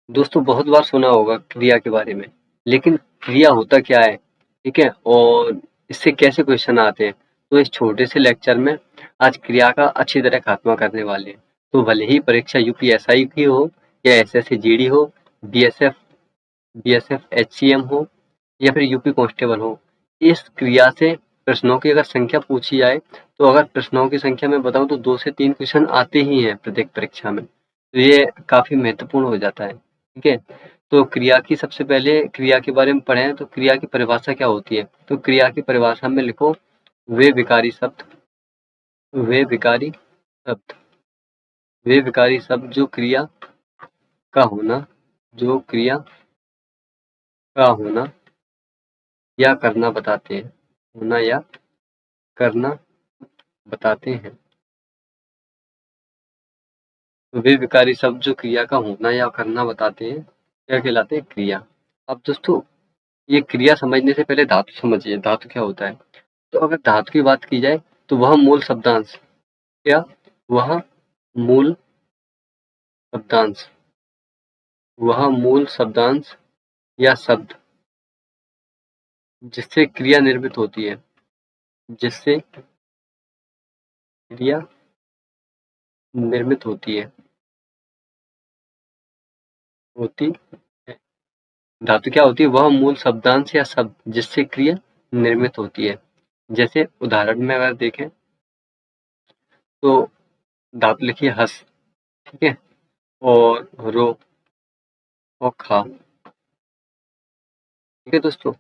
दोस्तों बहुत बार सुना होगा क्रिया के बारे में, लेकिन क्रिया होता क्या है, ठीक है? और इससे कैसे क्वेश्चन आते हैं? तो इस छोटे से लेक्चर में आज क्रिया का अच्छी तरह खात्मा करने वाले हैं। तो भले ही परीक्षा यूपीएसआई की हो या एसएससी जीडी हो, बीएसएफ बीएसएफ एचसीएम हो या फिर यूपी कांस्टेबल हो, इस क्रिया से प्रश्नों की अगर संख्या पूछी जाए, तो अगर प्रश्नों की संख्या मैं बताऊं तो 2 से 3 क्वेश्चन आते ही हैं प्रत्येक परीक्षा में। तो ये काफ़ी महत्वपूर्ण हो जाता है, ठीक है? तो क्रिया की सबसे पहले क्रिया के बारे में पढ़ें तो क्रिया की परिभाषा क्या होती है? तो क्रिया की परिभाषा में लिखो वे विकारी शब्द वे विकारी शब्द वे विकारी शब्द जो क्रिया का होना या करना बताते हैं। होना या करना बताते हैं। वे विकारी शब्द जो क्रिया का होना या करना बताते हैं, क्या कहलाते हैं? क्रिया। अब दोस्तों ये क्रिया समझने से पहले धातु समझिए, धातु क्या होता है? तो अगर धातु की बात की जाए तो वह मूल शब्दांश वह मूल शब्दांश या शब्द जिससे क्रिया निर्मित होती है जिससे क्रिया निर्मित होती है। धातु क्या होती है? वह मूल शब्दांश या शब्द जिससे क्रिया निर्मित होती है। जैसे उदाहरण में अगर देखें तो धातु लिखिए हस, ठीक है? और रो और खा, ठीक है दोस्तों?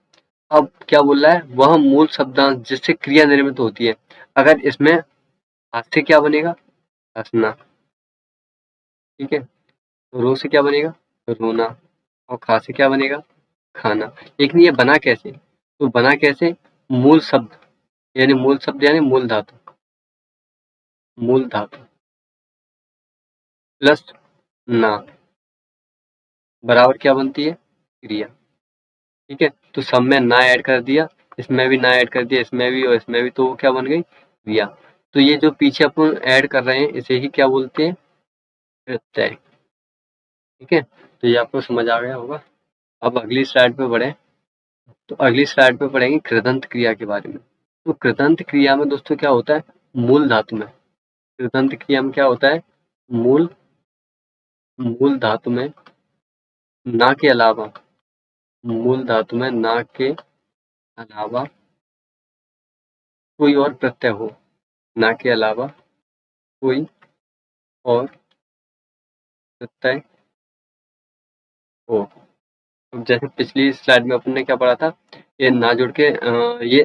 अब क्या बोल रहा है? वह मूल शब्दांश जिससे क्रिया निर्मित होती है। अगर इसमें हस से क्या बनेगा? हंसना, ठीक है? रो से क्या बनेगा? रोना और खा से क्या बनेगा? खाना। लेकिन ये बना कैसे? तो बना कैसे? मूल शब्द यानी मूल धातु प्लस ना बराबर क्या बनती है? क्रिया, ठीक है? तो सब में ना ऐड कर दिया, इसमें भी ना ऐड कर दिया, इसमें भी और इसमें भी, तो वो क्या बन गई? क्रिया। तो ये जो पीछे अपन ऐड कर रहे हैं इसे ही क्या बोलते हैं? प्रत्यय, ठीक है? तो ये आपको समझ आ गया होगा। अब अगली स्लाइड पे बढ़े, तो अगली स्लाइड पे पढ़ेंगे कृदंत क्रिया के बारे में। तो कृदंत क्रिया में दोस्तों क्या होता है? मूल धातु में कृदंत क्रिया में क्या होता है? मूल मूल धातु में ना के अलावा मूल धातु में ना के अलावा कोई और प्रत्यय हो, ना के अलावा कोई और प्रत्यय हो। अब जैसे पिछली स्लाइड में अपन ने क्या पढ़ा था? ये ना जुड़ के ये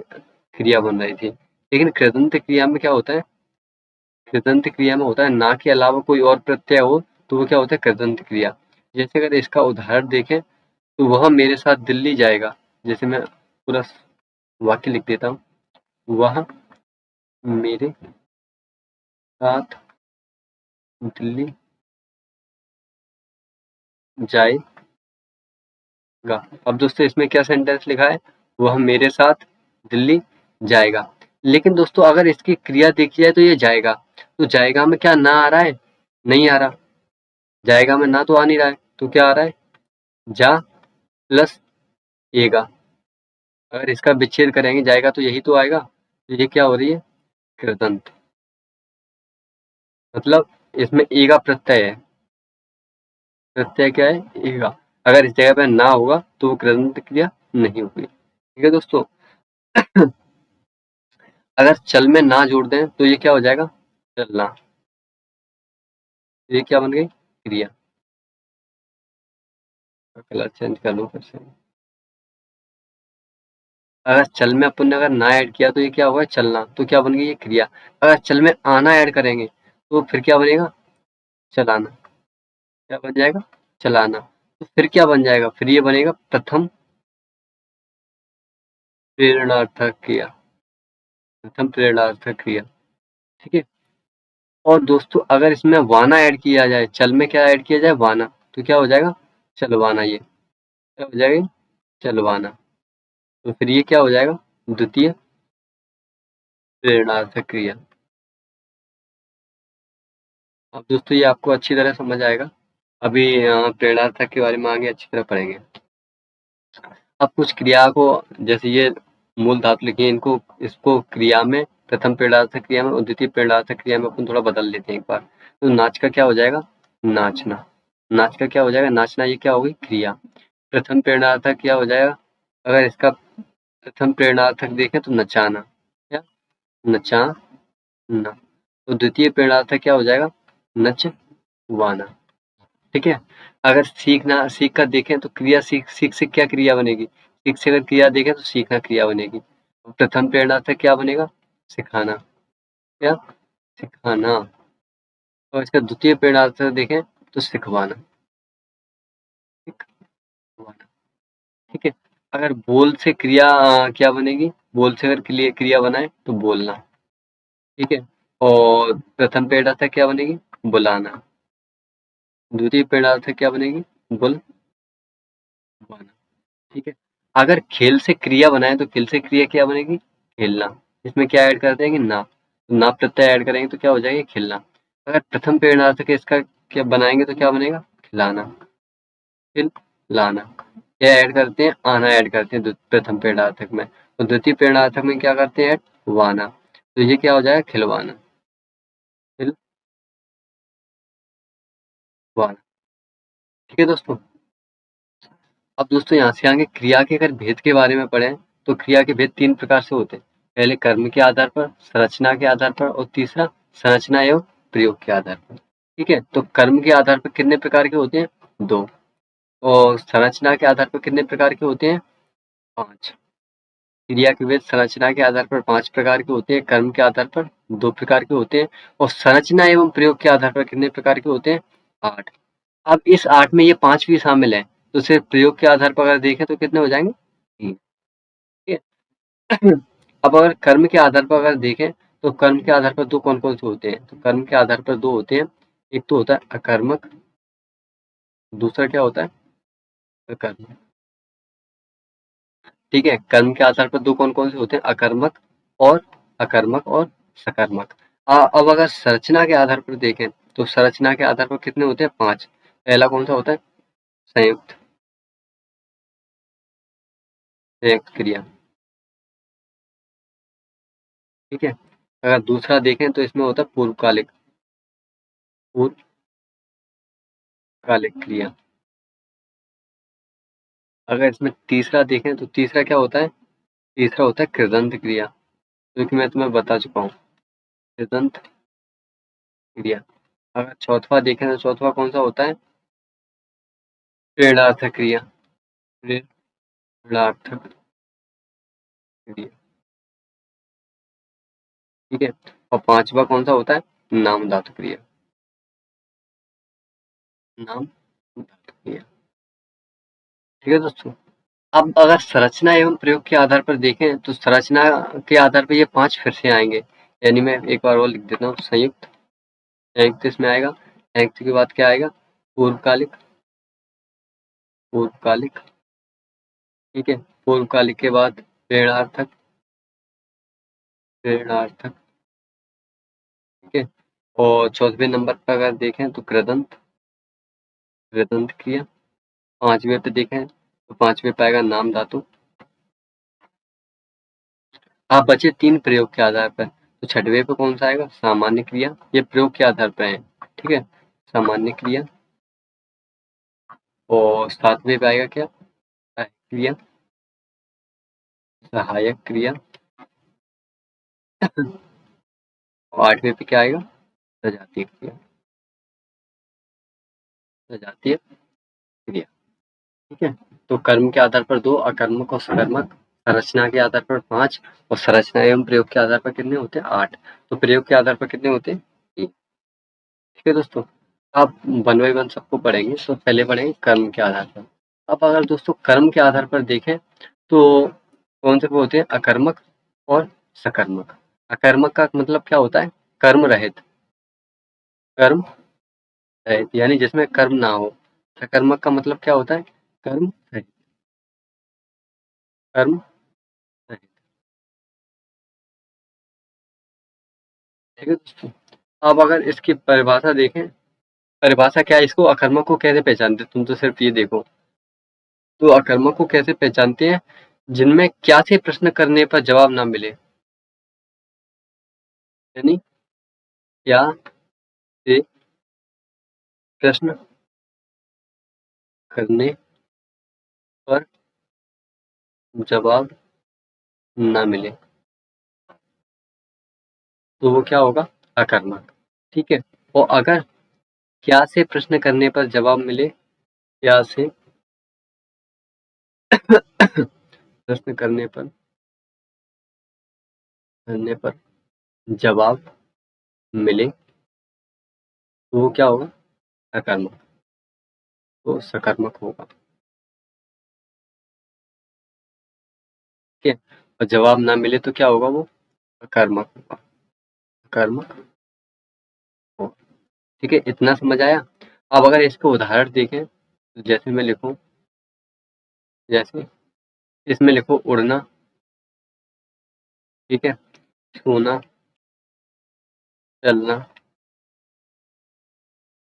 क्रिया बन रही थी। लेकिन कृदंत क्रिया में क्या होता है? कृदंत क्रिया में होता है ना के अलावा कोई और प्रत्यय हो, तो वो क्या होता है? कृदंत क्रिया। जैसे अगर इसका उदाहरण देखें तो वह मेरे साथ दिल्ली जाएगा। जैसे मैं पूरा वाक्य लिख देता हूँ, वह मेरे साथ दिल्ली जाएगा। अब दोस्तों इसमें क्या सेंटेंस लिखा है? वह मेरे साथ दिल्ली जाएगा। लेकिन दोस्तों अगर इसकी क्रिया देखी जाए तो ये जाएगा। तो जाएगा में क्या ना आ रहा है? नहीं आ रहा। जाएगा में ना तो आ नहीं रहा है, तो क्या आ रहा है? जा प्लस एगा। अगर इसका विच्छेद करेंगे जाएगा तो यही तो आएगा। तो ये क्या हो रही है? कृदंत। मतलब इसमें एगा प्रत्यय है। प्रत्यय क्या है? एगा। अगर इस जगह पे ना होगा तो वो कृदंत क्रिया नहीं होगी, ठीक है दोस्तों? अगर चल में ना जोड़ दें तो ये क्या हो जाएगा? चलना। ये क्या बन गई? क्रिया। कलर चेंज कर लो फिर से। अगर चल में अपन ने अगर ना ऐड किया तो ये क्या होगा? चलना। तो क्या बन गई? ये क्रिया। अगर चल में आना ऐड करेंगे तो फिर क्या बनेगा? चलाना। क्या बन जाएगा? चलाना। तो फिर क्या बन जाएगा? फिर ये बनेगा प्रथम प्रेरणार्थक क्रिया। प्रथम प्रेरणार्थक क्रिया, ठीक है? और दोस्तों अगर इसमें वाना ऐड किया जाए, चल में क्या ऐड किया जाए? वाना, तो क्या हो जाएगा? चलवाना। ये क्या हो जाएगा? चलवाना। तो फिर ये क्या हो जाएगा? द्वितीय प्रेरणार्थक क्रिया। अब दोस्तों ये आपको अच्छी तरह समझ आएगा। अभी प्रेरणार्थक के बारे में आगे अच्छी तरह पढ़ेंगे। अब कुछ क्रिया को, जैसे ये मूल धातु लिखी है, इनको इसको क्रिया में, प्रथम प्रेरणार्थक क्रिया में और द्वितीय प्रेरणार्थक क्रिया में अपन थोड़ा बदल लेते हैं एक बार। तो नाच का क्या हो जाएगा? नाचना। नाच का क्या हो जाएगा? नाचना। ये क्या होगी? क्रिया। प्रथम प्रेरणार्थक क्या हो जाएगा? अगर इसका प्रथम प्रेरणार्थक देखें तो नचाना। क्या? नचाना। तो द्वितीय प्रेरणार्थक क्या हो जाएगा? नचवाना। ठीक है। अगर सीखना, सीख कर देखें तो क्रिया, सीख, सीख से क्या क्रिया बनेगी? सीख से अगर क्रिया देखें तो सीखना क्रिया बनेगी। प्रथम प्रेरणार्थक क्या बनेगा? सिखाना। क्या? सिखाना। और इसका द्वितीय प्रेरणार्थक देखें तो सिखवाना। सिखवाना। ठीक है। अगर बोल से क्रिया क्या बनेगी? बोल से अगर क्रिया बनाए तो बोलना। ठीक है। और प्रथम प्रेरणार्थक क्या बनेगी? बुलाना। द्वितीय प्रेरणार्थक क्या बनेगी? बुलवाना। ठीक है। अगर खेल से क्रिया बनाए तो खेल से क्रिया क्या बनेगी? खेलना। इसमें क्या ऐड करते हैं कि ना, तो ना प्रत्यय ऐड करेंगे तो क्या हो जाएगा? खेलना। अगर प्रथम प्रेरणार्थक इसका क्या बनाएंगे तो क्या बनेगा? खिलाना। खिलाना। क्या ऐड करते हैं? आना ऐड करते हैं प्रथम प्रेरणार्थक में। तो द्वितीय प्रेरणार्थक में क्या करते हैं? ऐड वाना। तो ये क्या हो जाएगा? खिलवाना। खिलवाना। ठीक है दोस्तों। अब दोस्तों यहाँ से आगे क्रिया के अगर भेद के बारे में पढ़ें तो क्रिया के भेद 3 प्रकार से होते हैं। पहले कर्म के आधार पर, संरचना के आधार पर और तीसरा संरचना एवं प्रयोग के आधार पर। ठीक है। तो कर्म के आधार पर कितने प्रकार के होते हैं? 2। और संरचना के आधार पर कितने प्रकार के होते हैं? 5। क्रिया के भेद संरचना के आधार पर 5 प्रकार के होते हैं, कर्म के आधार पर 2 प्रकार के होते हैं और संरचना एवं प्रयोग के आधार पर कितने प्रकार के होते हैं? 8। अब इस 8 में ये 5 भी शामिल है, तो सिर्फ प्रयोग के आधार पर अगर देखें तो कितने हो जाएंगे? 3। ठीक है। अब अगर कर्म के आधार पर अगर देखें तो कर्म के आधार पर 2 कौन-कौन से होते हैं? तो कर्म के आधार पर 2 होते हैं। एक तो होता है अकर्मक, दूसरा क्या होता है? अकर्मक। ठीक है। कर्म के आधार पर 2 कौन-कौन से होते हैं? अकर्मक और सकर्मक। अब अगर संरचना के आधार पर देखें तो संरचना के आधार पर कितने होते हैं? 5। पहला कौन-सा होता है? संयुक्त। संयुक्त क्रिया। ठीक है। अगर दूसरा देखें तो इसमें होता है पूर्वकालिक क्रिया। अगर इसमें तीसरा देखें तो तीसरा क्या होता है? तीसरा होता है कृदंत क्रिया, जो कि मैं तुम्हें बता चुका हूँ। कृदंत क्रिया। अगर चौथा देखें तो चौथा कौन सा होता है? प्रेरणार्थक क्रिया। प्रेरणार्थक क्रिया। ठीक है। और पांचवा कौन सा होता है? नाम धातु क्रिया। नाम धातु क्रिया। ठीक है दोस्तों। अब अगर संरचना एवं प्रयोग के आधार पर देखें तो संरचना के आधार पर ये 5 फिर से आएंगे। यानी मैं एक बार और लिख देता हूँ। संयुक्त। संयुक्त इसमें आएगा। संयुक्त के बाद क्या आएगा? पूर्वकालिक। पूर्वकालिक। ठीक है। पूर्वकालिक के बाद प्रेरणार्थक। प्रेरणार्थक। ठीक है। और चौथे नंबर पर अगर देखें तो कृदंत। कृदंत क्रिया। पांचवें पे देखें तो पांचवें पे आएगा नाम धातु। आप बचे 3 प्रयोग के आधार पर, तो छठवें पे कौन सा आएगा? सामान्य क्रिया। ये प्रयोग के आधार पर है। ठीक है। सामान्य क्रिया। और सातवें पे आएगा क्या? सहायक क्रिया। सहायक क्रिया। और आठवें पे क्या आएगा? सजातीय क्रिया। सजातीय क्रिया। ठीक है। तो कर्म के आधार पर 2, अकर्मक और सकर्मक। संरचना के आधार पर 5 और संरचना एवं प्रयोग के आधार पर कितने होते हैं? 8। तो प्रयोग के आधार पर कितने होते हैं? 3। ठीक है दोस्तों। आप 1 बाय 1 सबको पढ़ेंगे, तो पहले पढ़ेंगे कर्म के आधार पर। अब अगर दोस्तों कर्म के आधार पर देखें तो कौन से होते हैं? अकर्मक और सकर्मक। अकर्मक का मतलब क्या होता है? कर्म रहित। कर्म रहित यानी जिसमें कर्म ना हो। सकर्मक का मतलब क्या होता है? कर्म रहित। कर्म रहित। ठीक है दोस्तों। अब अगर इसकी परिभाषा देखें परिभाषा क्या है, इसको अकर्मक को कैसे पहचानते तुम तो सिर्फ ये देखो। तो अकर्मक को कैसे पहचानते हैं, जिनमें क्या से प्रश्न करने पर जवाब ना मिले, यानी क्या से प्रश्न करने पर जवाब ना मिले, तो वो क्या होगा, अकर्मक। ठीक है। और अगर क्या से प्रश्न करने पर जवाब मिले, क्या से प्रश्न करने पर जवाब मिले, तो वो क्या होगा, अकर्मक। तो सकर्मक होगा। ठीक है। और जवाब ना मिले तो क्या होगा, वो अकर्मक होगा, अकर्मक हो। ठीक है, इतना समझ आया। अब अगर इसके उदाहरण देखें, तो जैसे मैं लिखूं, जैसे इसमें लिखो उड़ना, ठीक है, सोना, चलना,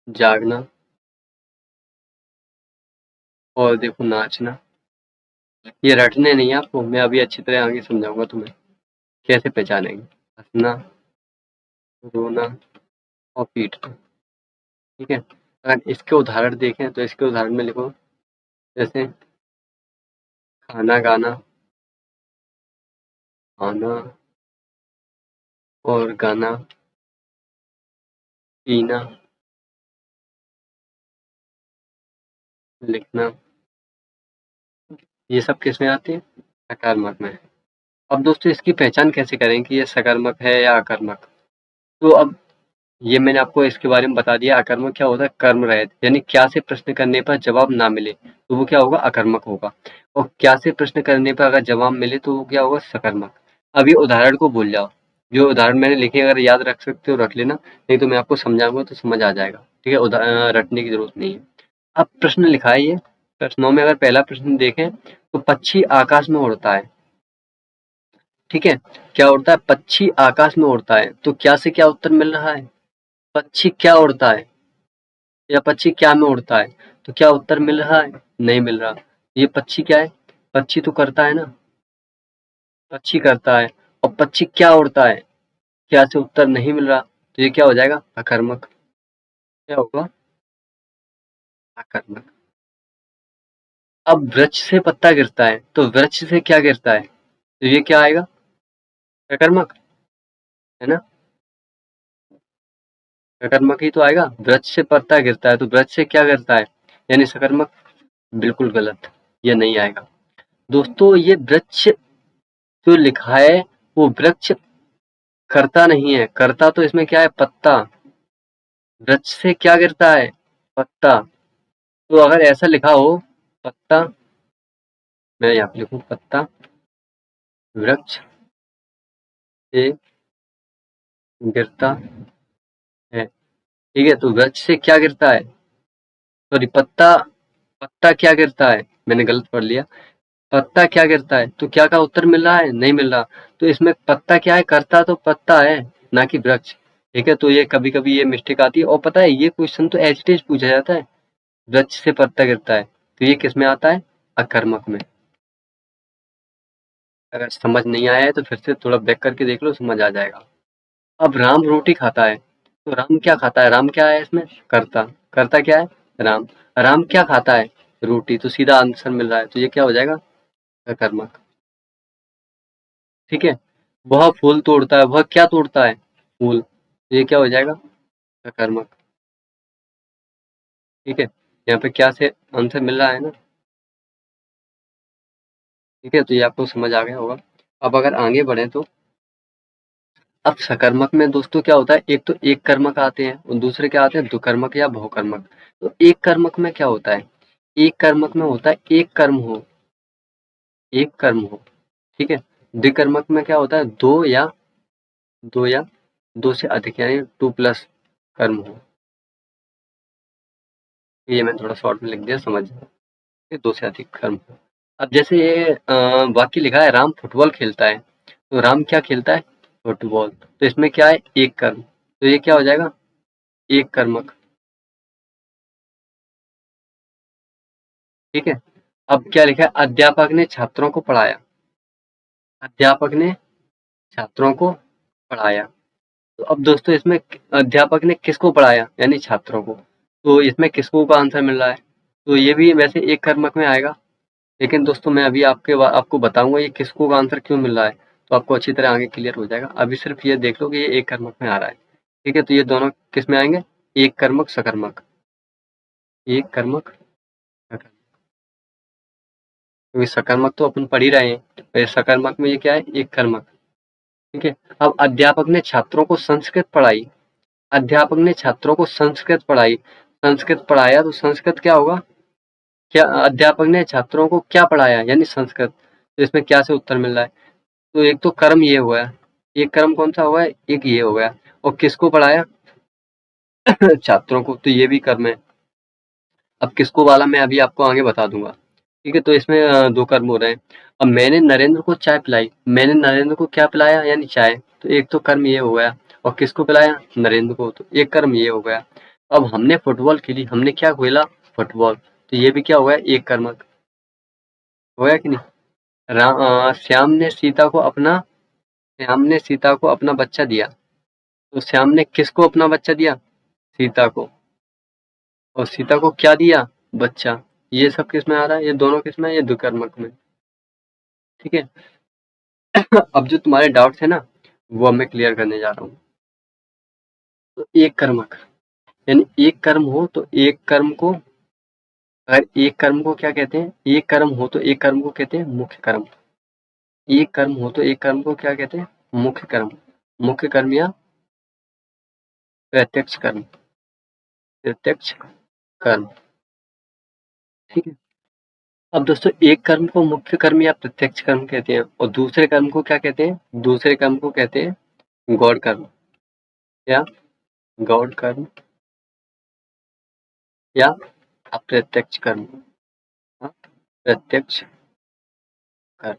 जागना, और देखो नाचना। ये रटने नहीं है आपको, मैं अभी अच्छी तरह आगे समझाऊंगा तुम्हें कैसे पहचानेंगे। हंसना, रोना और पीटना। ठीक है। अगर इसके उदाहरण देखें तो इसके उदाहरण में लिखो, जैसे खाना गाना, खाना और गाना, पीना, लिखना, ये सब किसमें आती है, सकारात्मक में। अब दोस्तों इसकी पहचान कैसे करें कि ये सकारात्मक है या आक्रामक। तो अब ये मैंने आपको इसके बारे में बता दिया। आक्रामक क्या होता है, कर्म रहित, यानी क्या से प्रश्न करने पर जवाब ना मिले तो वो क्या होगा, आक्रामक होगा। और क्या से प्रश्न करने पर अगर जवाब मिले तो वो क्या होगा, सकारात्मक। अब ये उदाहरण को भूल जाओ, जो उदाहरण मैंने लिखे अगर याद रख सकते हो रख लेना, नहीं तो मैं आपको समझाऊंगा तो समझ आ जाएगा। ठीक है, रटने की जरूरत नहीं है। अब प्रश्न लिखा है, ये प्रश्नों में अगर पहला प्रश्न देखें तो पक्षी आकाश में उड़ता है। ठीक है, क्या उड़ता है, पक्षी आकाश में उड़ता है। तो क्या से क्या उत्तर मिल रहा है, पक्षी क्या उड़ता है, या पक्षी क्या में उड़ता है। तो क्या उत्तर मिल रहा है, नहीं मिल रहा। ये पक्षी क्या है, पक्षी तो करता है ना, पक्षी करता है। और पक्षी क्या उड़ता है, क्या से उत्तर नहीं मिल रहा, तो ये क्या हो जाएगा, अकर्मक। क्या होगा, अकर्मक। अब वृक्ष से पत्ता गिरता है, तो वृक्ष से क्या गिरता है, तो ये क्या आएगा, अकर्मक, है ना। सकर्मक ही तो आएगा, वृक्ष से पत्ता गिरता है तो वृक्ष से क्या गिरता है, यानी सकर्मक। बिल्कुल गलत, ये नहीं आएगा। दोस्तों ये वृक्ष जो लिखा है वो वृक्ष करता नहीं है, करता तो इसमें क्या है, पत्ता। वृक्ष से क्या गिरता है, पत्ता। तो अगर ऐसा लिखा हो, पत्ता, मैं यहाँ पे लिखूं पत्ता वृक्ष से गिरता है। ठीक है, तो वृक्ष से क्या गिरता है, सॉरी पत्ता, पत्ता क्या गिरता है, मैंने गलत पढ़ लिया। पत्ता क्या गिरता है, तो क्या का उत्तर मिल रहा है, नहीं मिल रहा। तो इसमें पत्ता क्या है, करता तो पत्ता है, ना कि वृक्ष। ठीक है, तो ये कभी कभी ये मिस्टेक आती है। और पता है ये क्वेश्चन तो एज इट इज पूछा जाता है, वृक्ष से पत्ता गिरता है, तो ये किस में आता है, अकर्मक में। अगर समझ नहीं आया है तो फिर से थोड़ा बैक करके देख लो, समझ आ जाएगा। अब राम रोटी खाता है, तो राम क्या खाता है, राम क्या है इसमें, करता, करता क्या है, राम। राम क्या खाता है, रोटी, तो सीधा आंसर मिल रहा है, तो ये क्या हो जाएगा, अकर्मक। ठीक है, वह फूल तोड़ता है, वह क्या तोड़ता है, फूल, तो ये क्या हो जाएगा, सकर्मक। ठीक है, यहाँ पे क्या से आंसर मिल रहा है ना। ठीक है, तो ये आपको समझ आ गया होगा। अब अगर आगे बढ़े तो अब सकर्मक में दोस्तों क्या होता है, एक तो एक कर्मक आते हैं और दूसरे क्या आते हैं, दुकर्मक या बहुकर्मक। तो एक कर्मक में क्या होता है, एक कर्मक में होता है एक कर्म हो, एक कर्म हो। ठीक है, द्विकर्मक में क्या होता है, दो या दो से अधिक, यानी टू प्लस कर्म हो। ये मैं थोड़ा शॉर्ट में लिख दिया, समझ जाओ। ये दो से अधिक कर्म हो। अब जैसे ये वाक्य लिखा है, राम फुटबॉल खेलता है, तो राम क्या खेलता है, फुटबॉल। तो इसमें क्या है, एक कर्म, तो ये क्या हो जाएगा, एक कर्मक। ठीक है। अब क्या लिखा है, अध्यापक ने छात्रों को पढ़ाया। अध्यापक ने छात्रों को पढ़ाया। तो अब दोस्तों इसमें अध्यापक ने किसको पढ़ाया, यानी छात्रों को। तो इसमें किसको का आंसर मिल रहा है, तो ये भी वैसे एक कर्मक में आएगा, लेकिन दोस्तों मैं अभी आपको बताऊंगा ये किसको का आंसर क्यों मिल रहा है, तो आपको अच्छी तरह आगे क्लियर हो जाएगा। अभी सिर्फ ये देख लो कि ये एक कर्मक में आ रहा है। ठीक है, तो ये दोनों किस में आएंगे, एक कर्मक सकर्मक। एक कर्मक सकर्मक। क्योंकि सकर्मक तो अपन पढ़ ही रहे हैं, तो ये सकर्मक में ये क्या है, एक कर्मक। ठीक है। अब अध्यापक ने छात्रों को संस्कृत पढ़ाई। अध्यापक ने छात्रों को संस्कृत पढ़ाई। संस्कृत पढ़ाया तो संस्कृत क्या होगा, क्या अध्यापक ने छात्रों को क्या पढ़ाया, यानी संस्कृत। तो इसमें क्या से उत्तर मिल रहा है, तो एक तो कर्म ये हुआ है, एक कर्म कौन सा हुआ है, एक ये हो गया, और किसको पढ़ाया छात्रों को, तो ये भी कर्म है। अब किसको वाला मैं अभी आपको आगे बता दूंगा। ठीक है, तो इसमें दो कर्म हो रहे हैं। अब मैंने नरेंद्र को चाय पिलाई। मैंने नरेंद्र को क्या पिलाया, यानी चाय, तो एक तो कर्म ये हो गया, और किसको पिलाया, नरेंद्र को, तो एक कर्म ये हो गया। अब हमने फुटबॉल खेली, हमने क्या खेला, फुटबॉल, तो ये भी क्या हो गया, एक कर्मक हो गया कि नहीं। श्याम ने सीता को अपना बच्चा दिया। तो श्याम ने किसको अपना बच्चा दिया, सीता को, और सीता को क्या दिया, बच्चा। ये सब किस में आ रहा है, ये दोनों किस में है, ये द्विकर्मक में। ठीक है। अब जो तुम्हारे डाउट्स है ना, वो अब मैं क्लियर करने जा रहा हूँ। तो एक कर्मक, यानी एक कर्म हो तो एक कर्म को, अगर एक कर्म को क्या कहते हैं, एक कर्म हो तो एक कर्म को कहते हैं मुख्य कर्म। एक कर्म हो तो एक कर्म को क्या कहते हैं, मुख्य कर्म। मुख्य कर्म या प्रत्यक्ष कर्म। प्रत्यक्ष कर्म। ठीक है। अब दोस्तों एक कर्म को मुख्य कर्म या प्रत्यक्ष कर्म कहते हैं, और दूसरे कर्म को क्या कहते हैं, दूसरे कर्म को कहते हैं गौड़ कर्म या गौड़ कर्म या अप्रत्यक्ष कर्म। अप्रत्यक्ष कर्म।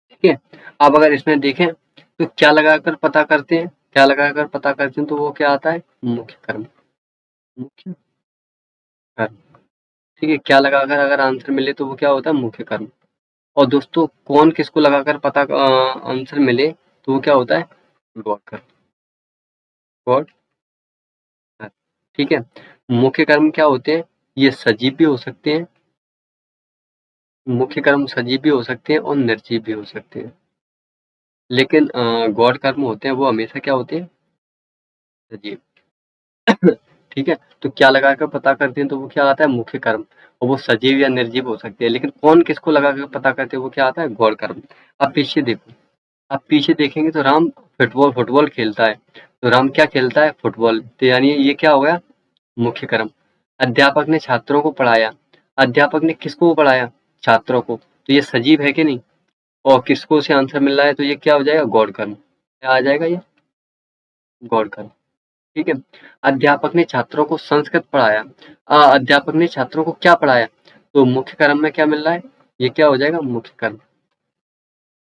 ठीक है। अब अगर इसमें देखें तो क्या लगाकर पता करते हैं, क्या लगाकर पता करते हैं, तो वो क्या आता है, मुख्य कर्म। मुख्य कर्म। ठीक है, क्या लगाकर अगर आंसर मिले तो वो क्या होता है, मुख्य कर्म। और दोस्तों कौन किसको लगाकर पता आंसर मिले तो वो क्या होता है, गौड़ कर्म। गौड़ कर्म। ठीक है। मुख्य कर्म क्या होते हैं, ये सजीव भी हो सकते हैं, मुख्य कर्म सजीव भी हो सकते हैं और निर्जीव भी हो सकते हैं, लेकिन गौड़ कर्म होते हैं वो हमेशा क्या होते हैं, सजीव। ठीक है, तो क्या लगाकर पता करते हैं तो वो क्या आता है, मुख्य कर्म, और वो सजीव या निर्जीव हो सकते हैं, लेकिन कौन किसको लगाकर पता करते हैं वो क्या आता है, गौड़ कर्म। अब पीछे देखो, अब पीछे देखेंगे तो राम फुटबॉल फुटबॉल खेलता है, तो राम क्या खेलता है, फुटबॉल, तो यानी ये क्या हो गया, मुख्य कर्म। अध्यापक ने छात्रों को पढ़ाया। अध्यापक ने किसको पढ़ाया, छात्रों को, तो ये सजीव है कि नहीं, और किसको से आंसर मिल रहा है, तो ये क्या हो जाएगा, गौड़ कर्म। क्या आ जाएगा, ये गौड़ कर्म। ठीक है। अध्यापक ने छात्रों को संस्कृत पढ़ाया। अध्यापक ने छात्रों को क्या पढ़ाया, तो मुख्य कर्म में क्या मिल रहा है, ये क्या हो जाएगा, मुख्य कर्म,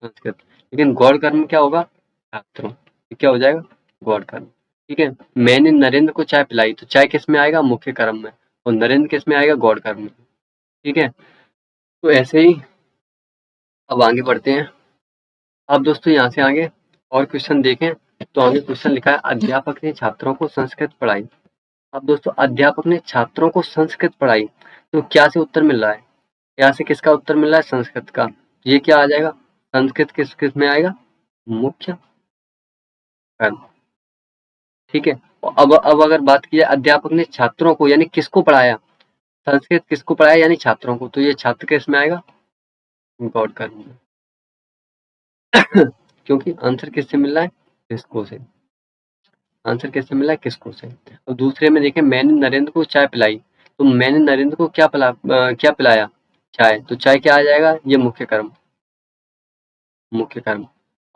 संस्कृत। लेकिन गौड़ कर्म क्या होगा, छात्रों, ये क्या हो जाएगा, गौड़ कर्म। ठीक है। मैंने नरेंद्र को चाय पिलाई, तो चाय किस में आएगा, मुख्य कर्म में, और नरेंद्र किस में आएगा, गौड़ कर्म में। ठीक है। तो ऐसे ही अब आगे बढ़ते हैं। अब दोस्तों यहाँ से आगे और क्वेश्चन देखें, तो आगे क्वेश्चन लिखा है, अध्यापक ने छात्रों को संस्कृत पढ़ाई। अब दोस्तों अध्यापक ने छात्रों को संस्कृत पढ़ाई, तो क्या से उत्तर मिल रहा है, यहाँ से किसका उत्तर मिल रहा है, संस्कृत का। ये क्या आ जाएगा, संस्कृत किस किस में आएगा, मुख्य कर्म। ठीक है। और अब अगर बात की जाए अध्यापक ने छात्रों को यानी किसको पढ़ाया, संस्कृत किसको पढ़ाया यानी छात्रों को, तो ये छात्र किस में आएगा, गौड़ कर्म में। क्योंकि आंसर किससे मिल रहा है, किसको से, आंसर किससे मिला है, किसको से। और दूसरे में देखें, मैंने नरेंद्र को चाय पिलाई, तो मैंने नरेंद्र को क्या पिलाया, चाय, तो चाय क्या आ जाएगा, ये मुख्य कर्म, मुख्य कर्म।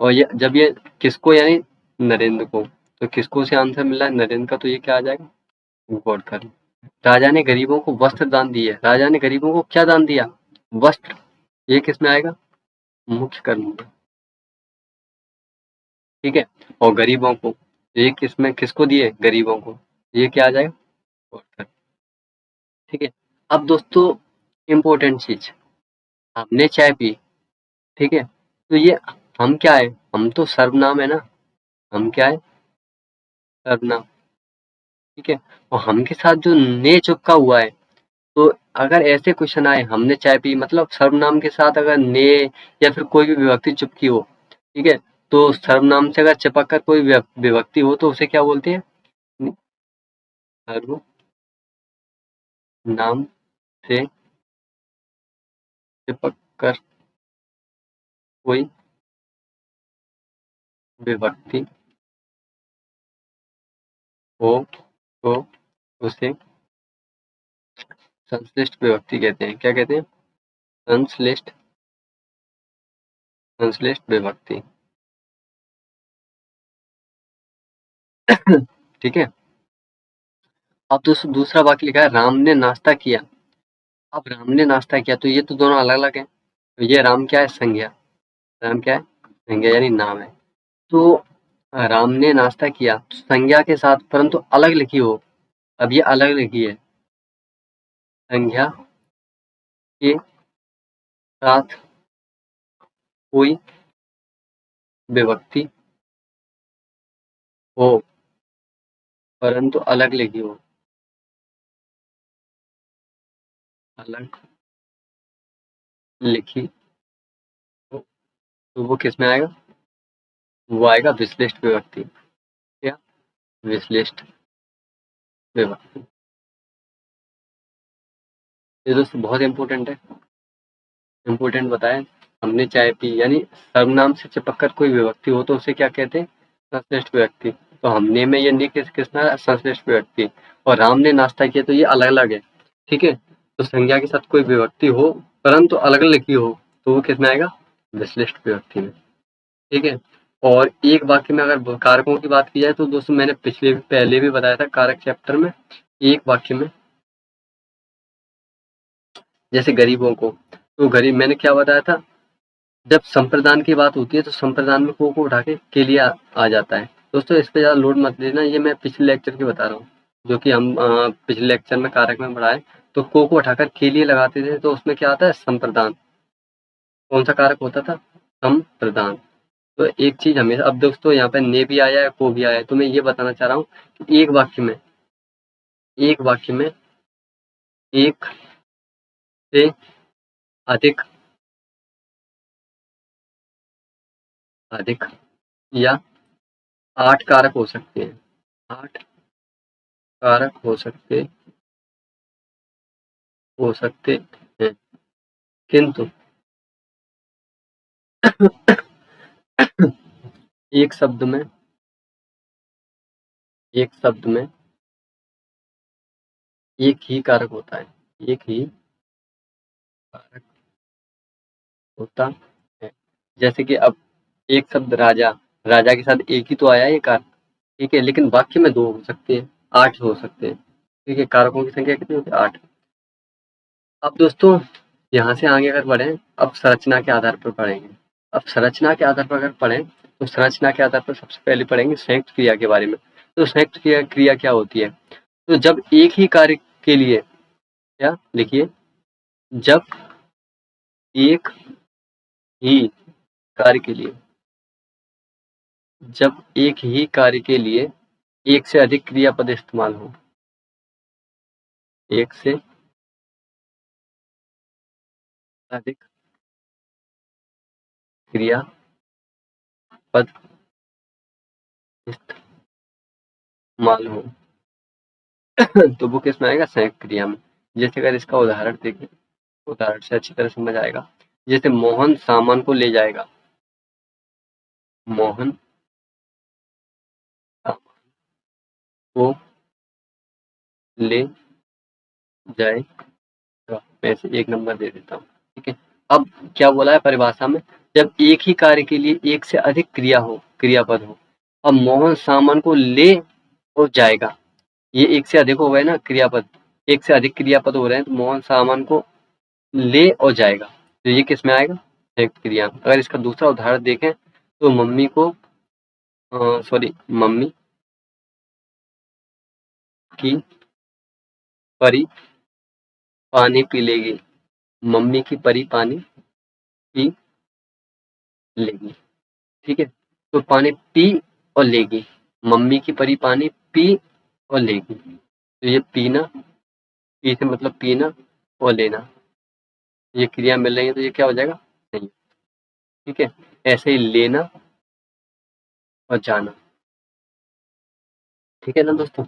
और ये जब ये किसको यानी नरेंद्र को, तो किसको से आंसर मिला है, नरेंद्र का, तो ये क्या आ जाएगा, गौड़ कर्म। राजा ने गरीबों को वस्त्र दान दिए। राजा ने गरीबों को क्या दान दिया, वस्त्र, ये किस में आएगा, मुख्य कर्म में। ठीक है। और गरीबों को, ये किसमें किसको दिए, गरीबों को, ये क्या आ जाएगा, गौड़ कर्म। ठीक है। अब दोस्तों इम्पोर्टेंट चीज, हमने चाय पी, ठीक है, तो ये हम क्या है, हम तो सर्वनाम है ना, हम क्या है, सर्वनाम, ठीक है, और हम के साथ जो ने चिपका हुआ है, तो अगर ऐसे क्वेश्चन आए हमने चाय पी मतलब सर्वनाम के साथ अगर ने या फिर कोई भी विभक्ति चिपकी हो, ठीक है, तो सर्वनाम से अगर चिपक कर कोई विभक्ति हो तो उसे क्या बोलते हैं, सर्वनाम से चिपक कर कोई विभक्ति हो तो उसे संश्लिष्ट विभक्ति कहते हैं। क्या कहते हैं, संश्लिष्ट, संश्लिष्ट विभक्ति। ठीक है, अब दूसरा वाक्य लिखा है राम ने नाश्ता किया। अब राम ने नाश्ता किया तो ये तो दोनों अलग अलग है, तो ये राम क्या है, संज्ञा, राम क्या है, संज्ञा यानी नाम है। तो राम ने नाश्ता किया तो संज्ञा के साथ परंतु अलग लिखी हो, अब ये अलग लिखी है, संज्ञा के साथ कोई विभक्ति हो परंतु अलग लिखी हो, अलग लिखी हो, तो वो किस में आएगा, वो आएगा विश्लिष्ट विभक्ति। क्या, विश्लिष्ट विभक्ति। ये दोस्तों बहुत इंपॉर्टेंट है, इम्पोर्टेंट बताएं, हमने चाय पी यानी सर्वनाम से चिपक कर कोई विभक्ति हो तो उसे क्या कहते हैं, संश्लिष्ट विभक्ति। तो हमने में ये नहीं किसना संश्लिष्ट विभक्ति, और राम ने नाश्ता किया तो ये अलग अलग है, ठीक है, तो संज्ञा के साथ कोई विभक्ति हो परंतु अलग अलग लिखी हो तो वो किसमें आएगा, विश्लिष्ट विभक्ति में, ठीक है। और एक वाक्य में अगर कारकों की बात की जाए तो दोस्तों मैंने पहले भी बताया था कारक चैप्टर में, एक वाक्य में जैसे गरीबों को, तो गरीब मैंने क्या बताया था, जब संप्रदान की बात होती है तो संप्रदान में को उठा के लिए आ जाता है। दोस्तों इस पे ज़्यादा लोड मत लेना, ये मैं पिछले लेक्चर की बता रहा हूँ, जो कि हम पिछले लेक्चर में कारक में पढ़ाए, तो को उठाकर के लिए लगाते थे तो उसमें क्या आता है, संप्रदान। कौन सा कारक होता था, संप्रदान। तो एक चीज हमेशा, अब दोस्तों यहाँ पे ने भी आया है को भी आया है, तो मैं ये बताना चाह रहा हूँ कि एक वाक्य में एक से अधिक अधिक या 8 कारक हो सकते हैं, 8 कारक हो सकते हैं, किंतु एक शब्द में एक ही कारक होता है, एक ही कारक होता है। जैसे कि अब एक शब्द राजा, राजा के साथ एक ही तो आया है ये कारक, ठीक है, लेकिन वाक्य में 2 हो सकते हैं, 8 हो सकते हैं, ठीक है, कारकों की संख्या कितनी होती है, 8। अब दोस्तों यहाँ से आगे अगर बढ़ें, अब संरचना के आधार पर पढ़ेंगे। अब संरचना के आधार पर अगर पढ़ें तो संरचना के आधार पर सबसे पहले पढ़ेंगे संयुक्त क्रिया के बारे में। तो संयुक्त क्रिया क्या होती है, तो जब एक ही कार्य के लिए, क्या लिखिए, जब एक ही कार्य के लिए, जब एक ही कार्य के लिए एक से अधिक क्रियापद इस्तेमाल हो, एक से अधिक क्रियापद इस्तेमाल हो तो वो किसमें आएगा, संयुक्त क्रिया में। जैसे अगर इसका उदाहरण देखें, उदाहरण से अच्छी तरह समझ आएगा। जैसे मोहन सामान को ले जाएगा, मोहन सामान को ले जाएगा, मैं इसे 1 नंबर दे देता हूँ, ठीक है। अब क्या बोला है परिभाषा में, जब एक ही कार्य के लिए एक से अधिक क्रियापद हो। अब मोहन सामान को ले और जाएगा, ये एक से अधिक हो गए ना क्रियापद, एक से अधिक क्रियापद हो रहे हैं, तो मोहन सामान को ले और जाएगा, तो ये किस में आएगा, संयुक्त क्रिया में। अगर इसका दूसरा उदाहरण देखें तो मम्मी की परी पानी पी लेगी, मम्मी की परी पानी पी लेगी। ठीक है, तो पानी पी और लेगी, मम्मी की परी पानी पी और लेगी, तो ये पीना, पी से मतलब पीना और लेना, ये क्रिया मिल रही है तो ये क्या हो जाएगा, नहीं। ठीक है, ऐसे ही लेना और जाना। ठीक है ना दोस्तों,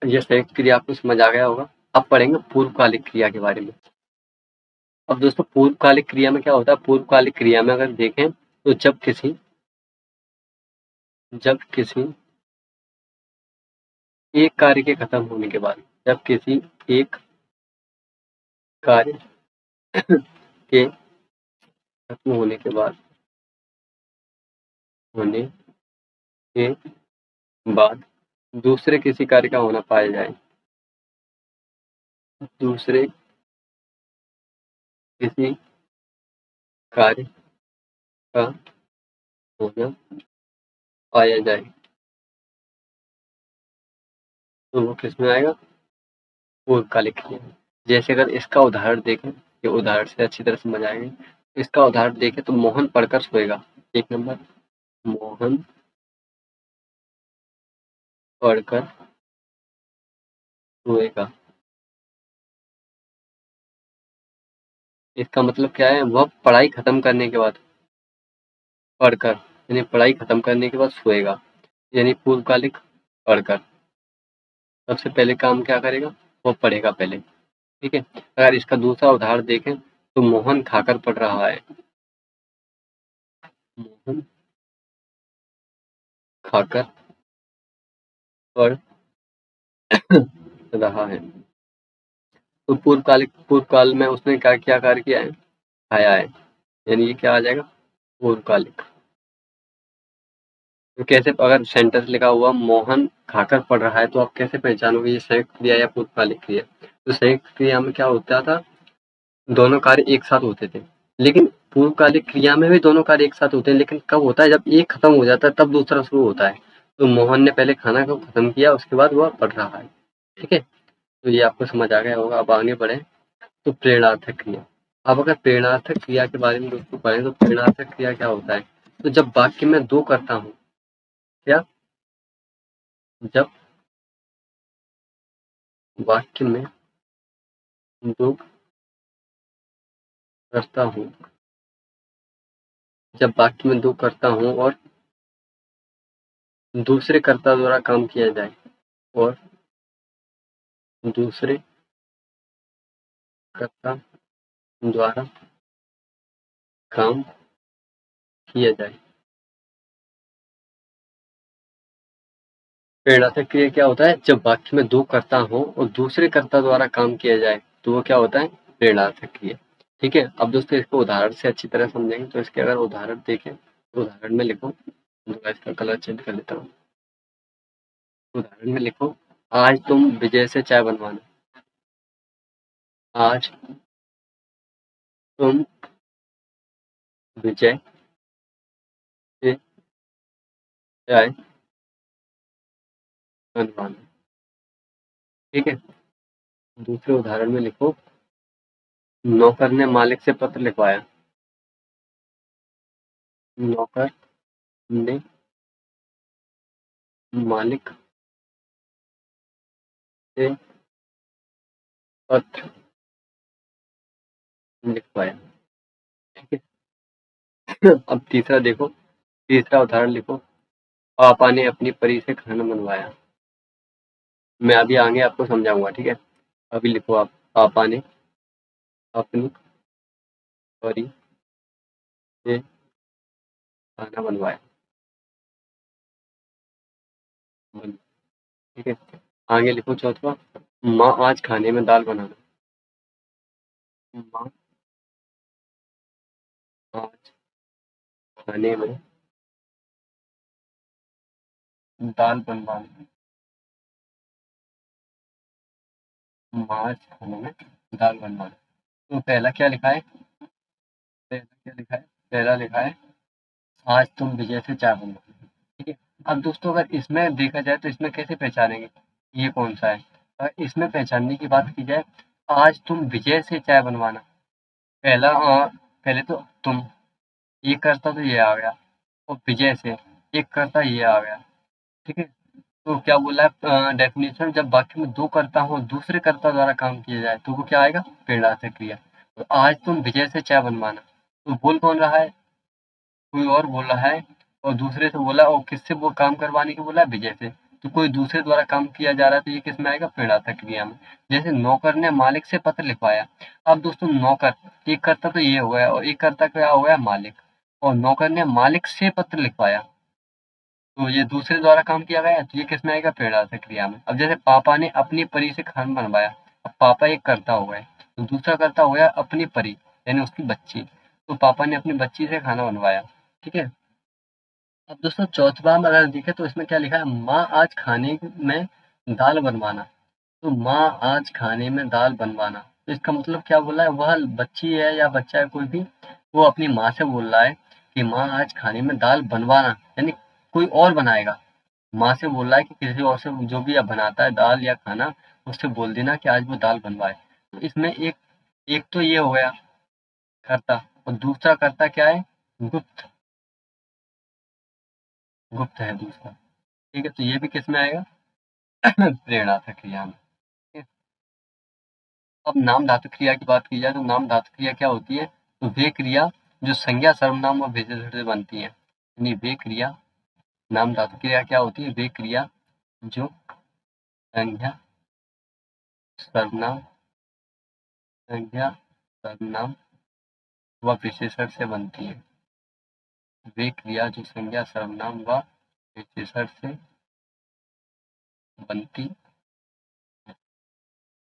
ये संयुक्त क्रिया आपको समझ आ गया होगा। अब पढ़ेंगे पूर्वकालिक क्रिया के बारे में। अब दोस्तों पूर्वकालिक क्रिया में क्या होता है, पूर्वकालिक क्रिया में अगर देखें तो जब किसी एक कार्य के खत्म होने के बाद, जब किसी एक कार्य के खत्म होने के बाद दूसरे किसी कार्य का होना पाया जाए, दूसरे किसी कार्य का होना पाया जाए, तो वो किस में आएगा, पूर्वकालिक क्रिया में। जैसे अगर इसका उदाहरण देखें, ये उदाहरण से अच्छी तरह समझ आएंगे। इसका उदाहरण देखें तो मोहन पढ़कर सोएगा, एक नंबर, मोहन पढ़कर सोएगा। इसका मतलब क्या है, वह पढ़ाई खत्म करने के बाद पढ़कर, यानी पढ़ाई खत्म करने के बाद सोएगा, यानी पूर्वकालिक पढ़कर। सबसे पहले काम क्या करेगा, वो पढ़ेगा पहले। ठीक है, अगर इसका दूसरा उदाहरण देखें तो मोहन खाकर पढ़ रहा है, मोहन खाकर पढ़ रहा है, तो पूर्व काल में उसने क्या क्या कार्य किया है, खाया है, यानी ये क्या आ जाएगा, पूर्वकालिक। तो कैसे, अगर सेंटेंस लिखा हुआ मोहन खाकर पढ़ रहा है तो आप कैसे पहचानोगे ये संयुक्त क्रिया या पूर्वकालिक क्रिया। तो संयुक्त क्रिया में क्या होता था, दोनों कार्य एक साथ होते थे, लेकिन पूर्वकालिक क्रिया में भी दोनों कार्य एक साथ होते हैं, लेकिन कब होता है, जब एक खत्म हो जाता है तब दूसरा शुरू होता है। तो मोहन ने पहले खाना को खत्म किया, उसके बाद वह पढ़ रहा है। ठीक है, तो ये आपको समझ आ गया होगा। अब आगे बढ़े तो प्रेरणार्थक क्रिया। अब अगर प्रेरणार्थक क्रिया के बारे में दोस्तों पढ़ें तो प्रेरणार्थक क्रिया क्या होता है, तो जब वाक्य में दो करता हूँ, क्या, जब वाक्य में दो करता हूँ, जब वाक्य में दो करता हूँ और दूसरे कर्ता द्वारा काम किया जाए, और दूसरे कर्ता द्वारा काम किया जाए। प्रेरणार्थक क्रिया क्या होता है, जब वाक्य में दो कर्ता हो और दूसरे कर्ता द्वारा काम किया जाए तो वो क्या होता है, प्रेरणार्थक क्रिया। ठीक है, अब दोस्तों इसको उदाहरण से अच्छी तरह समझेंगे। तो इसके अगर उदाहरण देखें तो उदाहरण में लिखो, थोड़ा इसका कलर चेंज कर लेता हूँ। उदाहरण में लिखो, आज तुम विजय से चाय बनवाना, आज तुम विजय से चाय बनवाना। ठीक है, दूसरे उदाहरण में लिखो, नौकर ने मालिक से पत्र लिखवाया, नौकर ने मालिक से पत्र लिखवाया। ठीक है, अब तीसरा देखो, तीसरा उदाहरण लिखो, पापा ने अपनी परी से खाना बनवाया। मैं अभी आगे आपको समझाऊंगा। ठीक है, अभी लिखो आप, पापा ने अपनी परी से खाना बनवाया। ठीक है, आगे लिखो चौथा, माँ आज खाने में दाल बनाना, माँ आज खाने में दाल बनवाना, माँ आज खाने में दाल बनवाना। तो पहला क्या लिखा है, पहला क्या लिखा है, पहला लिखा है आज तुम विजय से चाय बनवाना। ठीक है, अब दोस्तों अगर इसमें देखा जाए तो इसमें कैसे पहचानेंगे ये कौन सा है, अगर इसमें पहचानने की बात की जाए आज तुम विजय से चाय बनवाना। पहला पहले तो तुम, ये करता तो ये आ गया, और विजय से एक करता ये आ गया। ठीक है, तो क्या बोला है डेफिनेशन, जब वाक्य में दो कर्ता हो दूसरे कर्ता द्वारा काम किया जाए तो वो क्या आएगा, प्रेरणार्थक क्रिया। तो आज तुम विजय से चाय बनवाना, तो बोल कौन रहा है, कोई और बोल रहा है, और दूसरे से बोला, और किससे वो काम करवाने को बोला है, विजय से। तो कोई दूसरे द्वारा काम किया जा रहा है, तो ये किस में आएगा, प्रेरणार्थक क्रिया में। जैसे नौकर ने मालिक से पत्र लिखवाया। अब दोस्तों नौकर, एक कर्ता तो ये हो गया, और एक कर्ता क्या हो गया, मालिक। और नौकर ने मालिक से पत्र लिखवाया, तो ये दूसरे द्वारा काम किया गया है, तो ये किस में आएगा, प्रेरणार्थक क्रिया में। अब जैसे पापा ने अपनी परी से खाना बनवाया। अब पापा एक कर्ता हो गए, तो दूसरा कर्ता हो गया अपनी परी, यानी उसकी बच्ची। तो पापा ने अपनी बच्ची से खाना बनवाया। ठीक है, अब दोस्तों चौथा में अगर देखें तो इसमें क्या लिखा है, माँ आज खाने में दाल बनवाना। तो माँ आज खाने में दाल बनवाना, तो इसका मतलब क्या बोला है, वह बच्ची है या बच्चा है कोई भी, वो अपनी माँ से बोल रहा है कि माँ आज खाने में दाल बनवाना, यानी कोई और बनाएगा। माँ से बोल रहा है कि किसी और से, जो भी अब बनाता है दाल या खाना, उससे बोल देना कि आज वो दाल बनवाए। तो इसमें एक एक तो ये हो गया कर्ता, और दूसरा कर्ता क्या है, गुप्त, गुप्त है दूसरा। ठीक है, तो ये भी किस में आएगा, प्रेरणार्थक क्रिया में। ठीक है? अब नाम धातु क्रिया की बात की जाए तो नाम धातु क्रिया क्या होती है, तो वे क्रिया जो संज्ञा सर्वनाम और विशेषण से बनती है, यानी वे क्रिया, नाम धातु क्रिया क्या होती है, वे क्रिया जो संज्ञा सर्वनाम, संज्ञा सर्वनाम व विशेषण से बनती है। वे क्रिया जो संज्ञा सर्वनाम व विशेषण से बनती है,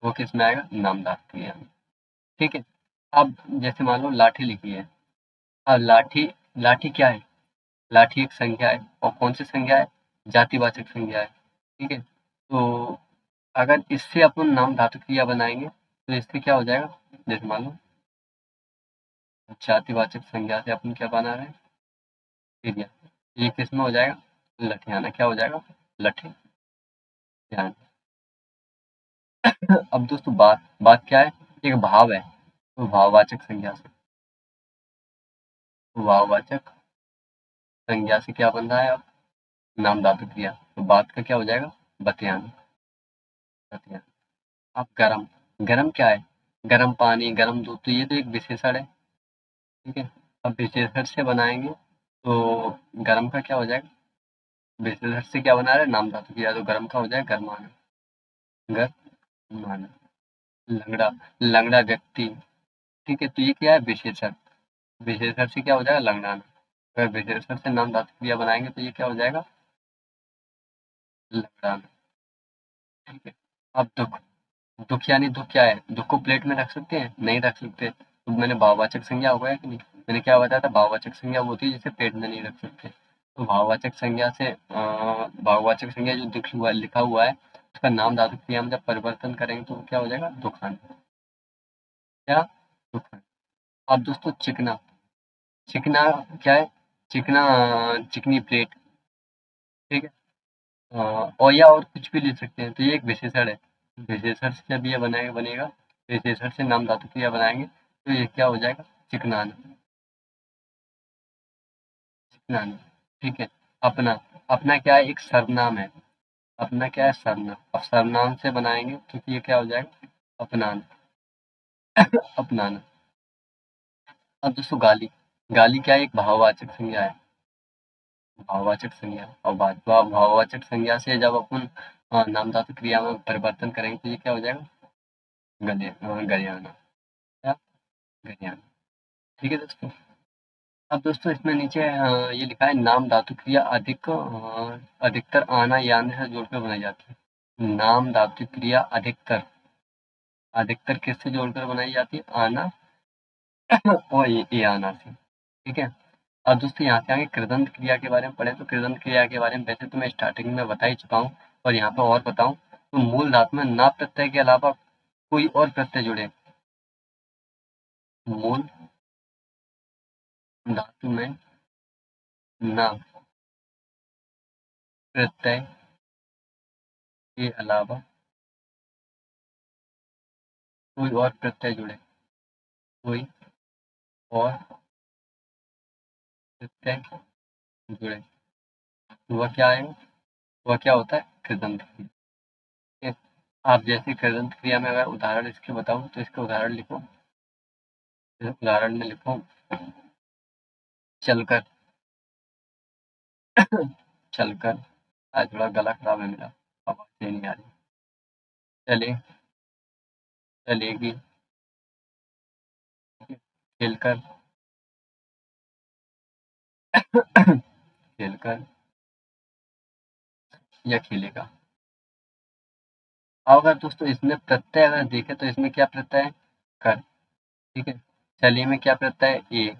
वो किस में आएगा, नाम धातु क्रिया में। ठीक है, अब जैसे मान लो लाठी लिखी है। अब लाठी, लाठी क्या है, लाठी एक संज्ञा है, और कौन सी संज्ञा है, जातिवाचक संज्ञा है। ठीक है, तो अगर इससे अपन नाम धातु क्रिया बनाएंगे तो इससे क्या हो जाएगा, जैसे मान लो जातिवाचक संज्ञा से अपन क्या बना रहे हैं, क्रिया, ये किस में हो जाएगा, लठियाना, क्या हो जाएगा, लठियाना। अब दोस्तों बात बात क्या है, एक भाव है, तो भाववाचक संज्ञा से, तो भाववाचक संज्ञा से क्या बन रहा है, अब नाम धातु क्रिया, तो बात का क्या हो जाएगा, बतियाना, बतियाना। अब गरम, गरम क्या है, गरम पानी, गरम दूध, तो ये तो एक विशेषण है। ठीक है, अब विशेषण से बनाएंगे तो गरम का क्या हो जाएगा, विशेषण से क्या बना रहे हैं, नाम धातु क्रिया, तो गरम का हो जाएगा गरमाना, गरमाना। लंगड़ा, लंगड़ा व्यक्ति। ठीक है, तो ये क्या है, विशेषण, विशेषण से क्या हो जाएगा, लंगड़ाना। अगर विशेषण से नाम धातु क्रिया बनाएंगे तो ये क्या हो जाएगा, लंगड़ाना। ठीक है, अब दुख, दुख यानी दुख क्या है, दुख को प्लेट में रख सकते हैं, नहीं रख सकते, तो मैंने भाववाचक संज्ञा हो गया कि नहीं, मैंने क्या बताया था, भाववाचक संज्ञा वो होती है जिसे पेट में नहीं रख सकते। तो भाववाचक संज्ञा से भाववाचक संज्ञा जो दुख हुआ लिखा हुआ है, उसका नाम धातु क्रिया में जब परिवर्तन करेंगे तो वो क्या हो जाएगा, दुखान, क्या, दुखान। अब दोस्तों चिकना, चिकना क्या है, चिकना चिकनी प्लेट। ठीक है, और या और कुछ भी ले सकते हैं, तो ये एक विशेषण है। विशेषण से जब ये बनाएगा बनेगा, विशेषण से नाम धातु क्रिया बनाएंगे तो ये क्या हो जाएगा, चिकनाना, चिकनाना। ठीक है, अपना, अपना क्या है, एक सर्वनाम है, अपना क्या है, सर्वनाम। अब सर्वनाम से बनाएंगे तो ये क्या हो जाएगा, अपनाना, अपनाना। अब दोस्तों गाली, गाली क्या है, एक भाववाचक संज्ञा है, भाववाचक संज्ञा, और भाववाचक संज्ञा से जब अपन नाम धातु क्रिया में परिवर्तन करेंगे तो ये क्या हो जाएगा, गरियाना, क्या, गरियाना। ठीक है दोस्तों, अब दोस्तों इसमें नीचे ये लिखा है, नाम धातु क्रिया अधिकतर आना यानी से जोड़कर बनाई जाती है। नाम धातु क्रिया अधिकतर, अधिकतर किससे जोड़कर बनाई जाती है, आना और ये आना से। ठीक है, अब दोस्तों यहाँ से आगे कृदंत क्रिया के बारे में पढ़े, तो कृदंत क्रिया के बारे में वैसे तो मैं स्टार्टिंग में बता ही चुका हूँ, और यहाँ पे और बताऊँ तो मूल धातु में ना प्रत्यय के अलावा कोई और प्रत्यय जुड़े, मूल धातु में ना प्रत्यय के अलावा कोई और प्रत्यय जुड़े, कोई और प्रत्यय जुड़े, वह क्या है, वह क्या होता है, कृदंत क्रिया। ठीक है? आप जैसे कृदंत क्रिया में अगर उदाहरण इसके बताऊं तो इसके उदाहरण लिखो। उदाहरण में लिखो चलकर। चलकर। आज थोड़ा गला खराब है मेरा, आवाज सही नहीं आ रही। चले, चलेगी। खेलकर। खेलकर या खेलेगा। अब अगर दोस्तों इसमें प्रत्यय अगर देखें तो इसमें क्या प्रत्यय है, कर। ठीक है। चले में क्या प्रत्यय है, ए।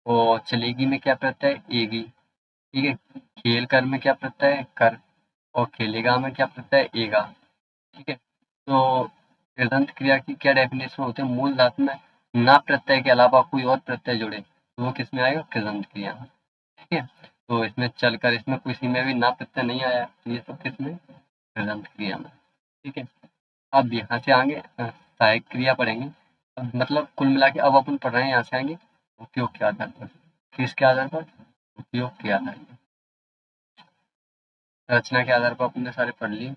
और चलेगी में क्या प्रत्यय है, एगी। ठीक है। खेल कर में क्या प्रत्यय है, कर। और खेलेगा में क्या प्रत्यय है, एगा। ठीक है। तो कृदंत क्रिया की क्या डेफिनेशन होती है, मूल धातु में ना प्रत्यय के अलावा कोई और प्रत्यय जुड़े तो वो किस में आएगा, कृदंत क्रिया में। ठीक है। तो इसमें चलकर, इसमें किसी में भी ना प्रत्यय नहीं आया तो ये सब किस में, कृदंत क्रिया में। ठीक है। अब यहाँ से आगे सहायक क्रिया पढ़ेंगे। मतलब कुल मिला के अब अपन पढ़ रहे हैं यहाँ से आगे उपयोग के आधार पर। किसके आधार पर, उपयोग के आधार पर। रचना के आधार पर अपने सारे पढ़ लिए।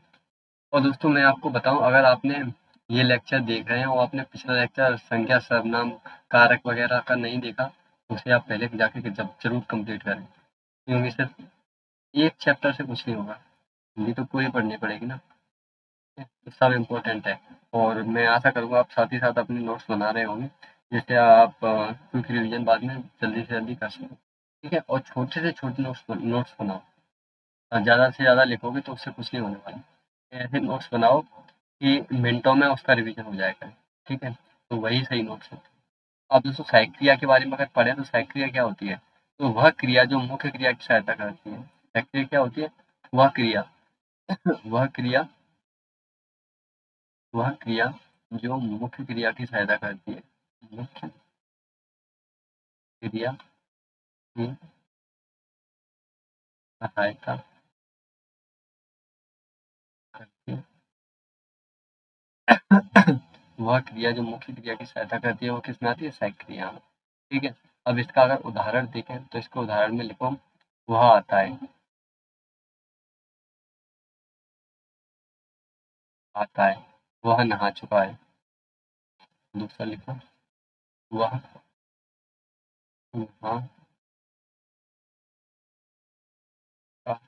और दोस्तों मैं आपको बताऊं, अगर आपने ये लेक्चर देख रहे हैं और आपने पिछला लेक्चर संज्ञा सर्वनाम कारक वगैरह का नहीं देखा तो उसे आप पहले जाके जब जरूर कंप्लीट करें, क्योंकि सिर्फ एक चैप्टर से कुछ नहीं होगा, हिंदी तो पूरी पढ़नी पड़ेगी ना। तो सब इम्पोर्टेंट है। और मैं आशा करूँगा आप साथ ही साथ अपने नोट्स बना रहे होंगे, जिससे आप क्विक रिवीजन बाद में जल्दी से जल्दी कर सकें। ठीक है। और छोटे से छोटे नोट्स बनाओ। ज़्यादा से ज़्यादा लिखोगे तो उससे कुछ नहीं होने वाला। ऐसे नोट्स बनाओ कि मिनटों में उसका रिवीजन हो जाएगा। ठीक है। तो वही सही नोट्स है। अब दोस्तों सहायक क्रिया के बारे में अगर पढ़ें तो सहायक क्रिया क्या होती है, तो वह क्रिया जो मुख्य क्रिया की सहायता करती है। सहायक क्रिया क्या होती है, वह क्रिया वह क्रिया वह क्रिया जो मुख्य क्रिया की सहायता करती है। मुख्य क्रिया की सहायता करती है। वह क्रिया जो मुख्य क्रिया की सहायता करती है वो किसमें आती है, सहायक क्रिया में। ठीक है। अब इसका अगर उदाहरण देखें तो इसके उदाहरण में लिखो वह आता है, आता है। वह नहा चुका है। दूसरा लिखो वह नहा चुका है।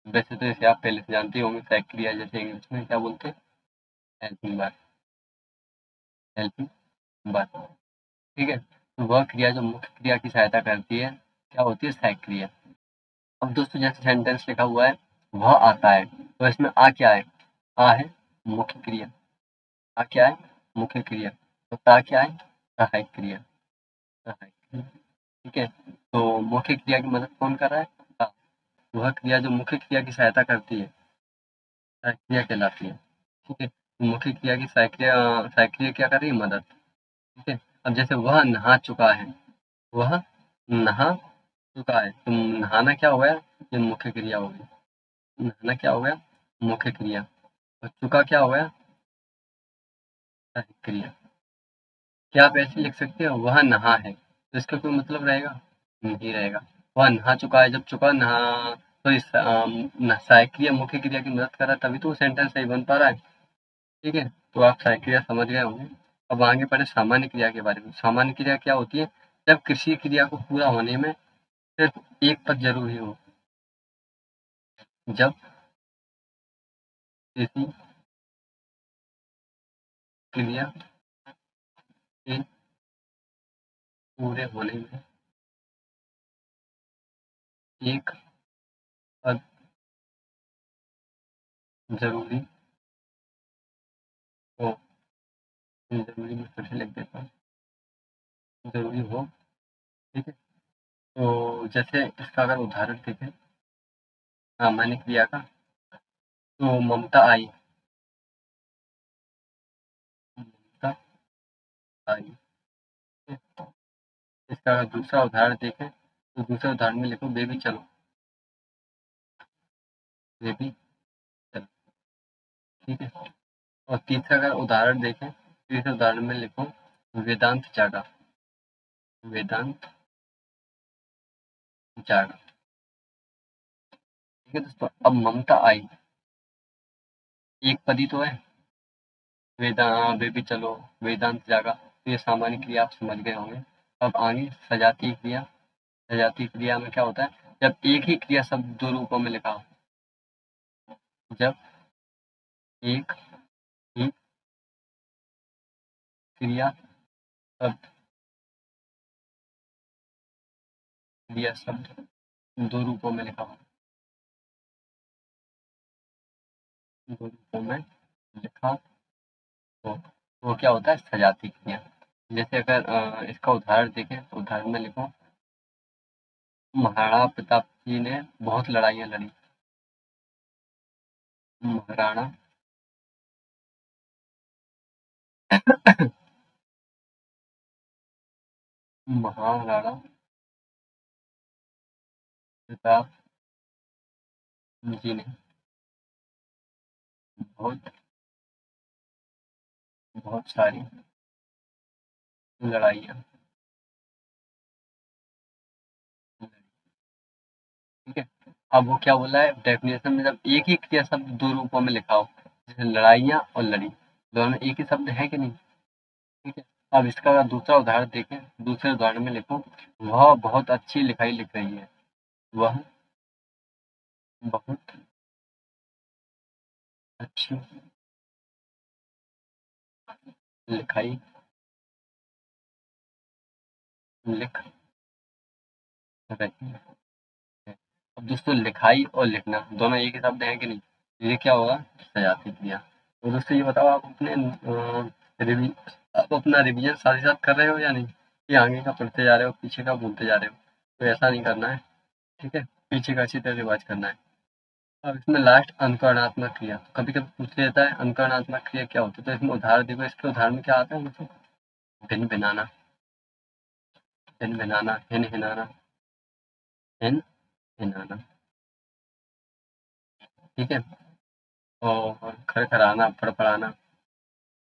वैसे तो इसे आप पहले से जानते होंगे, सहायक क्रिया जैसे इंग्लिश में क्या बोलते हैं, हेल्पिंग वर्ब। Helping verb. ठीक है। तो वह क्रिया जो मुख्य क्रिया की सहायता करती है क्या होती है, सहायक क्रिया। अब दोस्तों जैसे सेंटेंस लिखा हुआ है वह आता है, तो इसमें आ क्या है, आ है मुख्य क्रिया। आ क्या है, मुख्य क्रिया। तो ता क्या है, सहायक क्रिया। सहायक क्रिया। ठीक है। तो मुख्य क्रिया की मदद कौन कर रहा है, ता। वह क्रिया जो मुख्य क्रिया की सहायता करती है सहायक क्रिया कहलाती है। ठीक है। तो मुख्य क्रिया की सहायक क्रिया क्या कर रही है, मदद। ठीक है। अब जैसे वह नहा चुका है, वह नहा चुका है, तो नहाना क्या हो गया, ये मुख्य क्रिया हो गई। नहाना क्या हो गया, मुख्य क्रिया। और चुका क्या हो गया, सहायक क्रिया। क्या आप ऐसे लिख सकते हो, वह नहा है, तो इसका कोई मतलब रहेगा, नहीं रहेगा। वह नहा चुका है, जब चुका नहा, तो इस सहायक क्रिया मुख्य क्रिया की मदद कर रहा है, तभी तो सेंटेंस सही बन पा रहा है। ठीक है। तो आप सहायक क्रिया समझ गए होंगे। अब आगे बढ़े सामान्य क्रिया के बारे में। सामान्य क्रिया क्या होती है, जब किसी क्रिया को पूरा होने में सिर्फ एक पद जरूरी हो। जब किसी क्रिया के पूरे होने में एक पद जरूरी हो, जरूरी में फिर से लिख देता हूँ, जरूरी हो। ठीक है। तो जैसे इसका अगर उदाहरण देखें सामान्य क्रिया का, तो ममता आई, ममता आई। ठीक है? इसका अगर दूसरा उदाहरण देखें तो दूसरे उदाहरण में लिखो बेबी चलो, बेबी चलो। ठीक है। और तीसरा अगर उदाहरण देखें, तीसरे उदाहरण में लिखो वेदांत जागा, वेदांत जागा। ठीक है दोस्तों, अब ममता आई, एक पदी तो है, बेबी चलो, वेदांत जागा, तो ये सामान्य क्रिया आप समझ गए होंगे। अब आगे सजातीय क्रिया। सजातीय क्रिया में क्या होता है, जब एक ही क्रिया शब्द दो रूपों में लिखा हो, जब एक ही क्रिया शब्द, क्रिया शब्द दो रूपों में लिखा हो, दो रूपों में लिखा हो, वो क्या होता है, सजातीय क्रिया। जैसे अगर इसका उदाहरण देखें तो उदाहरण में लिखो महाराणा प्रताप जी ने बहुत लड़ाइयाँ लड़ी, महाराणा महाराणा प्रताप जी ने बहुत बहुत सारी लड़ाइयाँ लड़ी। ठीक है, अब वो क्या बोला है डेफिनेशन में, जब एक ही क्रिया शब्द दो रूपों में लिखा हो, जैसे लड़ाइयाँ और लड़ी, दोनों एक ही शब्द है कि नहीं। ठीक है, अब इसका अगर दूसरा उदाहरण देखें, दूसरे उदाहरण में लिखो वह बहुत अच्छी लिखाई लिख रही है, वह बहुत अच्छी लिखाई लिख रही है। अब दोस्तों लिखाई और लिखना दोनों एक ही शब्द है कि नहीं, ये क्या होगा, सजाती क्रिया। तो दोस्तों ये बताओ, आप अपने आप अपना रिवीजन साथ ही साथ कर रहे हो या नहीं, ये आगे का पढ़ते जा रहे हो, पीछे का भूलते जा रहे हो, तो ऐसा नहीं करना है। ठीक है, पीछे का अच्छी तरह रिवाज करना है। अब इसमें लास्ट अनुकरणात्मक क्रिया, तो कभी कभी पूछ लेता है अनुकरणात्मक क्रिया क्या होती है, तो इसमें उदाहरण देखो, इसके उदाहरण में क्या आता है, मतलब भिन भिनाना, भिन भिनाना, हिन हिनाना, हिन हिनाना। ठीक है, और खड़खड़ाना, फड़फड़ाना,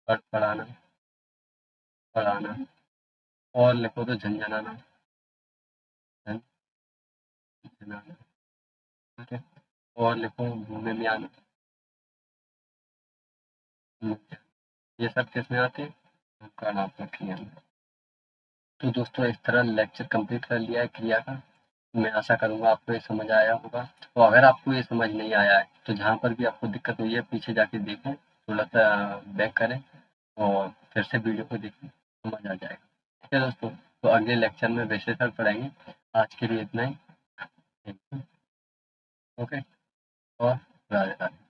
फड़फड़ाना, फड़ाना, और लिखो तो झंझनाना, झंझनाना। ठीक है, और लिखो घूमने में आना, ये सब किसमें आते हैं, अनुकरणात्मक क्रिया में। तो दोस्तों इस तरह लेक्चर कंप्लीट कर लिया है क्रिया का। मैं आशा करूँगा आपको ये समझ आया होगा। तो अगर आपको ये समझ नहीं आया है, तो जहाँ पर भी आपको दिक्कत हुई है पीछे जाके देखें, थोड़ा-सा बैक करें और फिर से वीडियो को देखें, समझ आ जाएगा। ठीक है दोस्तों, तो अगले लेक्चर में विशेषकर पढ़ेंगे। आज के लिए इतना ही। Thank you. ओके, और राधे राधे।